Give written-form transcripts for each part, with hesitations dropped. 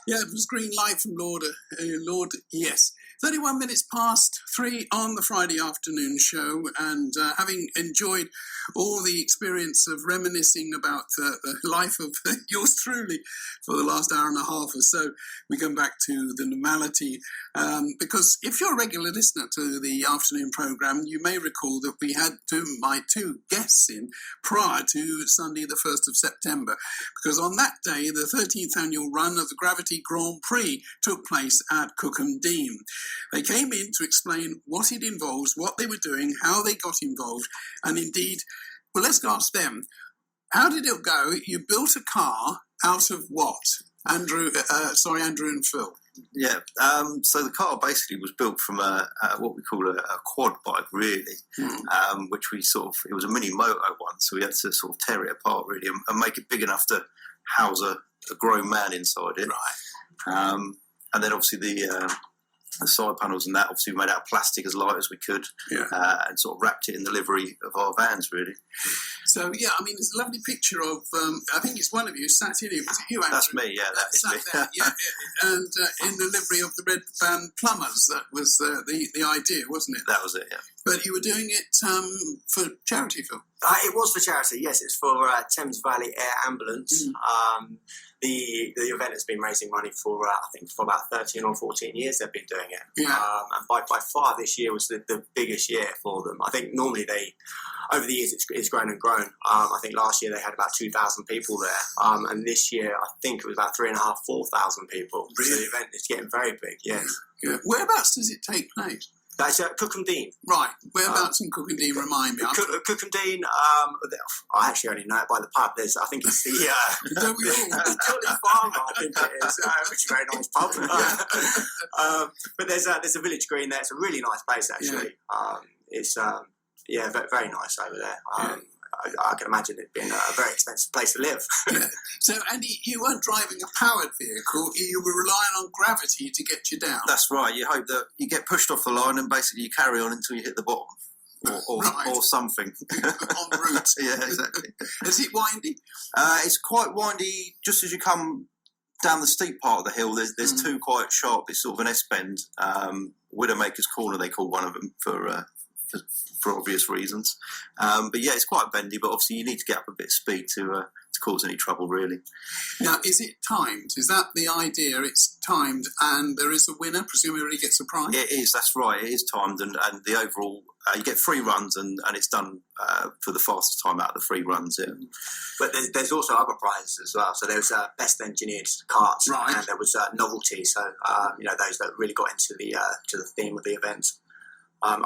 Yeah, it was green light from Lord, yes. 31 minutes past 3 on the Friday afternoon show, and having enjoyed all the experience of reminiscing about the life of yours truly for the last hour and a half or so, we come back to the normality. Because if you're a regular listener to the afternoon programme, you may recall that we had my two guests in prior to Sunday the 1st of September, because on that day, the 13th annual run of the Gravity Grand Prix took place at Cookham Dean. They came in to explain what it involves, what they were doing, how they got involved, and indeed, well, let's ask them. How did it go? You built a car out of what? Andrew and Phil. Yeah, so the car basically was built from what we call a quad bike, really, which we it was a mini moto one, so we had to sort of tear it apart, really, and make it big enough to house a grown man inside it. Right. And then obviously the side panels and that obviously we made out of plastic as light as we could, and sort of wrapped it in the livery of our vans, really. So, yeah, I mean, there's a lovely picture of, I think it's one of you sat in it. Was it you, Andrew? That's me, yeah, that is me. There, yeah, and in the livery of the red band Plumbers. That was the idea, wasn't it? That was it, yeah. But you were doing it for charity, Phil? It was for charity, yes. It's for Thames Valley Air Ambulance. The event has been raising money for, I think, for about 13 or 14 years they've been doing it. Yeah. And by far this year was the biggest year for them. I think normally over the years it's grown and grown. I think last year they had about 2,000 people there. And this year I think it was about 3,500, 4,000 people. Really? So the event is getting very big, yes. Yeah. Whereabouts does it take place? That's Cookham Dean. Right. Whereabouts in Cookham Dean, remind me? Cookham Dean, I actually only know it by the pub. I think it's the Don't we all? Totally Farmer, I think it is, which is a very nice pub. But there's a village green there. It's a really nice place, actually. It's very nice over there. I can imagine it being a very expensive place to live. Yeah. So, Andy, you weren't driving a powered vehicle. You were relying on gravity to get you down. That's right. You hope that you get pushed off the line and basically you carry on until you hit the bottom. Or something. En route. Yeah, exactly. Is it windy? It's quite windy just as you come down the steep part of the hill. There's two quite sharp. It's sort of an S-bend. Widowmaker's Corner, they call one of them for obvious reasons. But yeah, it's quite bendy, but obviously you need to get up a bit of speed to cause any trouble, really. Now, is it timed? Is that the idea? It's timed and there is a winner? Presumably gets a prize? It is, that's right. It is timed, and the overall, you get 3 runs, and it's done for the fastest time out of the 3 runs, yeah. But there's also other prizes as well. So there was best engineered carts, right, and there was novelty. So those that really got into the theme of the event.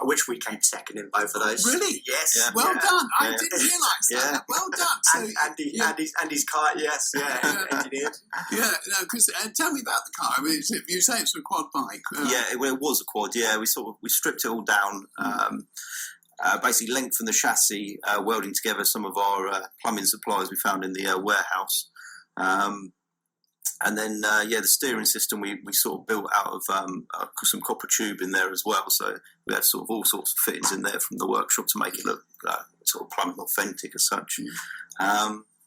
Which we came second in both of those. Really? Yes. Yeah. Well done. I didn't realise that. Yeah. Well done. So, Andy's car, yes, engineered. Yeah, no, because tell me about the car. I mean, you say it's a quad bike. It was a quad. Yeah, we stripped it all down. Basically lengthened the chassis, welding together some of our plumbing supplies we found in the warehouse. And then, the steering system we sort of built out of some copper tube in there as well. So we had sort of all sorts of fittings in there from the workshop to make it look sort of plumbing authentic as such.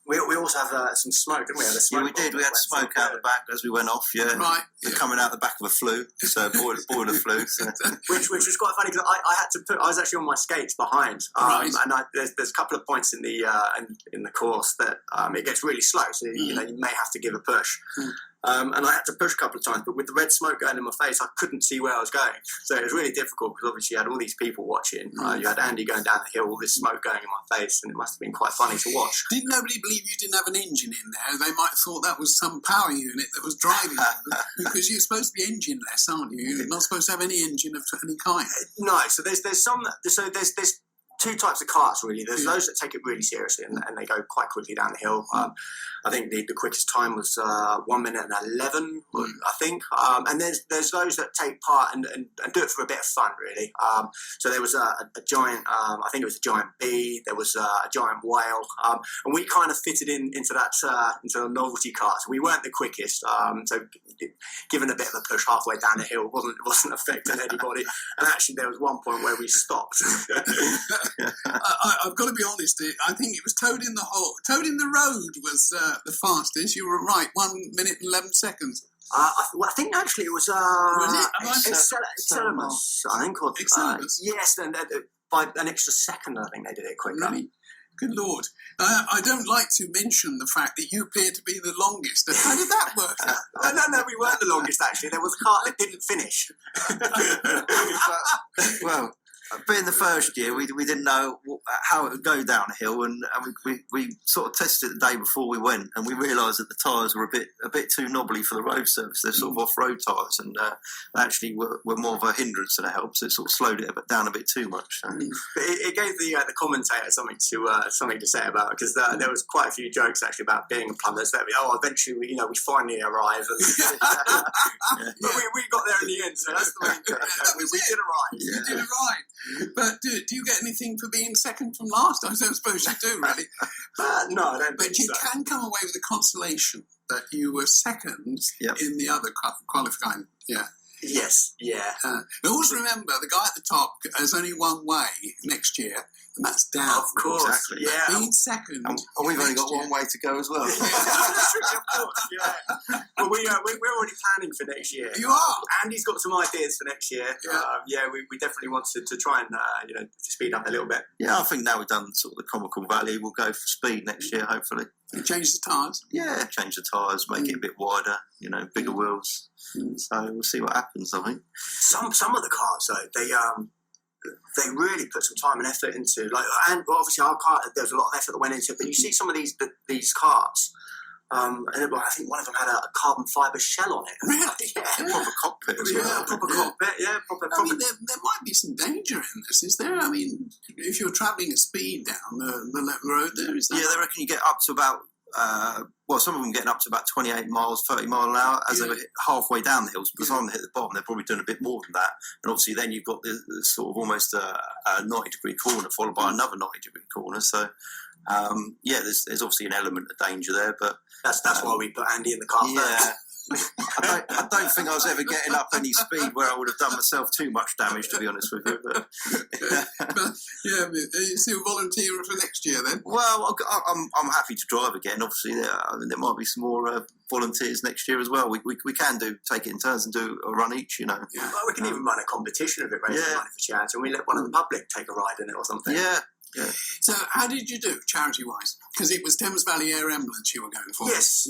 We also have some smoke, didn't we? We did. We had smoke out the back as we went off, Right. Coming out the back of a flue, so boiler flue. So. Which was quite funny because I was actually on my skates behind, right. And there's a couple of points in the course that it gets really slow, so you may have to give a push. And I had to push a couple of times, but with the red smoke going in my face, I couldn't see where I was going. So it was really difficult because obviously you had all these people watching. You had Andy going down the hill, all this smoke going in my face, and it must have been quite funny to watch. Did nobody believe you didn't have an engine in there? They might have thought that was some power unit that was driving you, because you're supposed to be engineless, aren't you? You're not supposed to have any engine of any kind. No, so there's 2 types of carts, really. There's those that take it really seriously and they go quite quickly down the hill. I think the quickest time was 1 minute and 11, I think. And there's those that take part and do it for a bit of fun, really. So there was a giant, I think it was a giant bee. There was a giant whale, and we kind of fitted into the novelty cart. So we weren't the quickest. So given a bit of a push halfway down the hill wasn't affecting anybody. And actually, there was one point where we stopped. I've got to be honest. I think it was Toad in the Road was the fastest. You were right. 1 minute and 11 seconds. I think actually it was Excelimus, I think. Excelimus? Yes, and by an extra second, I think they did it quicker. Really? Good Lord. I don't like to mention the fact that you appear to be the longest. How did that work out? No, we weren't the longest, actually. There was a car that didn't finish. Well, being the first year, we didn't know how it would go downhill, and we sort of tested it the day before we went, and we realised that the tyres were a bit too knobbly for the road surface. They're sort of off-road tyres, and actually were more of a hindrance than a help, so it sort of slowed it down a bit too much. So. But it gave the commentator something to say about, because there was quite a few jokes actually about being a plumber. So eventually we finally arrived, and but we got there in the end. So that's the main joke. We did arrive. Yeah. You did arrive. But do you get anything for being second from last? I don't suppose you do, really. No, I don't. But you can come away with the consolation that you were second in the other qualifying. Yeah. Yes. Yeah. Always remember, the guy at the top has only one way next year, and that's down. Of course. Exactly. Yeah. Being second. And we've only got one way to go as well. Of course. Yeah. Well, we're already planning for next year. You are. Andy's got some ideas for next year. Yeah. We definitely want to try and to speed up a little bit. Yeah, I think now we've done sort of the comical value, we'll go for speed next year, hopefully. You change the tyres. Yeah, change the tyres, make it a bit wider, bigger wheels. So we'll see what happens, I think. Some of the cars, though, they really put some time and effort into, and obviously our car, there's a lot of effort that went into it, but you see some of these cars, and I think one of them had a carbon fibre shell on it. Really? Yeah. A proper cockpit as well. Yeah, proper cockpit, proper. I mean, there might be some danger in this, is there? I mean, if you're travelling at speed down the road there, is that... Yeah, they reckon you get up to about, some of them getting up to about 28 miles, 30 mile an hour as they were halfway down the hills. By the time they hit the bottom, they're probably doing a bit more than that. And obviously then you've got the sort of almost a 90-degree corner followed by another 90-degree corner. So, there's obviously an element of danger there, but... That's why we put Andy in the car first. I don't think I was ever getting up any speed where I would have done myself too much damage, to be honest with you. But you still volunteering for next year then? Well, I'm happy to drive again. Obviously, there might be some more volunteers next year as well. We can take it in turns and do a run each. Yeah. Well, we can even run a competition of it, raising money for charity, and we let one of the public take a ride in it or something. Yeah. So how did you do charity-wise? Because it was Thames Valley Air Ambulance you were going for. Yes.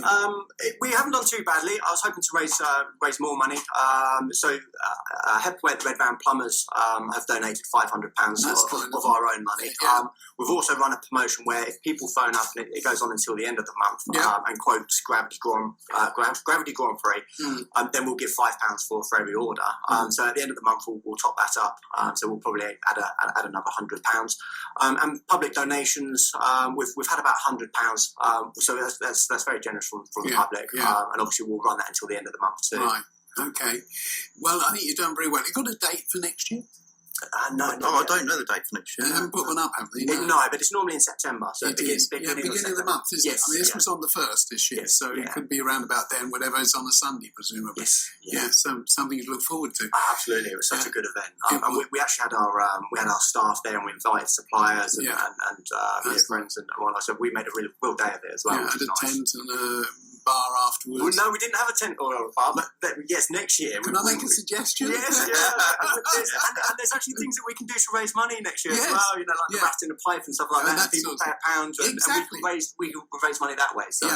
We haven't done too badly. I was hoping to raise more money. Heppelthwaite Red Van Plumbers have donated £500 of our own money. Yeah. We've also run a promotion where if people phone up, and it goes on until the end of the month, and quotes Gravity Grand Prix, then we'll give £5 for every order. So at the end of the month, we'll top that up. So we'll probably add another £100. And public donations, we've had about £100, so that's very generous from the public, and obviously we'll run that until the end of the month too. Right, okay. Well, I think you've done very well. You got a date for next year? No. I don't know the date for next year. They haven't put one up, have they? No, but it's normally in September. So beginning of the month, isn't it? I mean, this was on the 1st this year, so it could be around about then, whatever is on a Sunday, presumably. Yes. So something to look forward to. Absolutely, it was such a good event. And we actually had our staff there, and we invited suppliers and friends and whatnot. So we made a real day of it as well. Yeah, had a tent and a bar afterwards. Well, no, we didn't have a tent or a bar, but yes, next year. Can I make a suggestion? Yes, and there's actually things that we can do to raise money next year as well. Like the rat in a pipe and stuff like that. People pay £1, and we can raise money that way. So,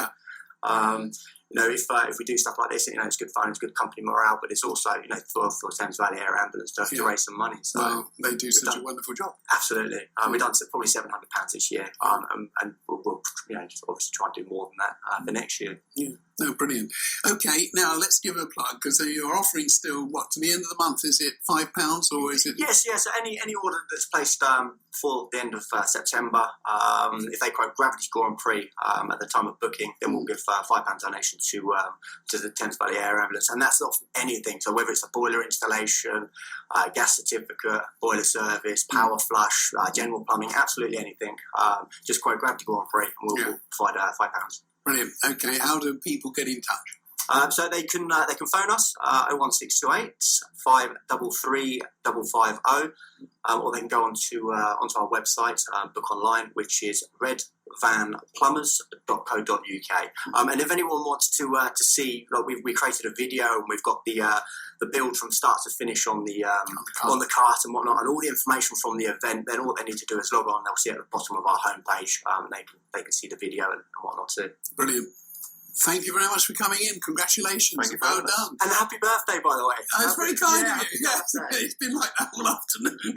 if we do stuff like this, it's good fun, it's good company morale, but it's also, for Thames Valley Air Ambulance to raise some money. So well, they do such a wonderful job. Absolutely. We've done probably £700 this year, and we'll obviously try and do more than that for next year. Yeah. No, brilliant. Okay, now let's give a plug, because you're offering still, to the end of the month, is it £5 or is it... Yes, so any order that's placed for the end of September, if they quote Gravity Grand Prix at the time of booking, then we'll give £5 donation to the Thames Valley Air Ambulance, and that's not anything. So whether it's a boiler installation, gas certificate, boiler service, power flush, general plumbing, absolutely anything, just quote Gravity Grand Prix and we'll provide £5. Brilliant. Okay, how do people get in touch? So they can phone us 01628 533 550, or they can go onto our website, book online, which is redvanplumbers.co.uk. And if anyone wants to see, like we created a video and we've got the build from start to finish on the cart and whatnot, and all the information from the event. Then all they need to do is log on. They'll see it at the bottom of our homepage. They can see the video and whatnot too. Brilliant. Thank you very much for coming in. Congratulations. Thank you well done. And happy birthday, by the way. That's very kind of happy you. Yeah. birthday. It's been like that all afternoon.